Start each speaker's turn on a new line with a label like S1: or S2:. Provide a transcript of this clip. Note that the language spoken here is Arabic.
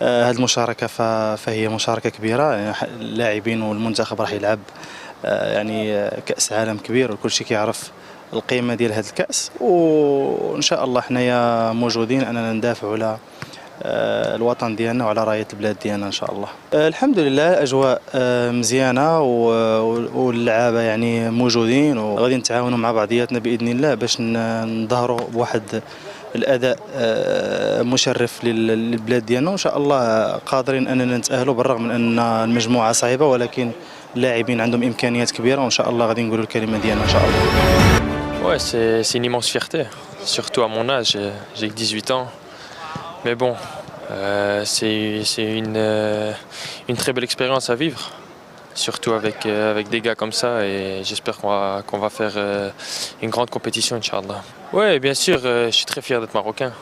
S1: هذه المشاركة فهي مشاركة كبيرة، يعني اللاعبين والمنتخب راح يلعب يعني كأس عالم كبير والكل شيء كيعرف القيمة ديال هذا الكأس، وإن شاء الله حنايا موجودين أننا ندافعوا على الوطن ديالنا وعلى راية البلاد ديالنا إن شاء الله. الحمد لله الأجواء مزيانة واللعابة يعني موجودين وغادي نتعاونوا مع بعضياتنا بإذن الله باش نظهروا بواحد الأداء مشرف للبلاد ديالنا، وإن شاء الله قادرين أننا نتأهلوا بالرغم من أن المجموعة صعيبة، ولكن اللاعبين عندهم إمكانيات كبيرة وإن شاء الله غادي نقولوا الكلمة ديالنا إن شاء الله.
S2: Ouais, c'est une immense fierté, surtout à mon âge, j'ai que 18 ans. Mais bon, c'est une très belle expérience à vivre, surtout avec des gars comme ça, et j'espère qu'on va faire une grande compétition, Inch'Allah. Ouais, bien sûr, je suis très fier d'être marocain.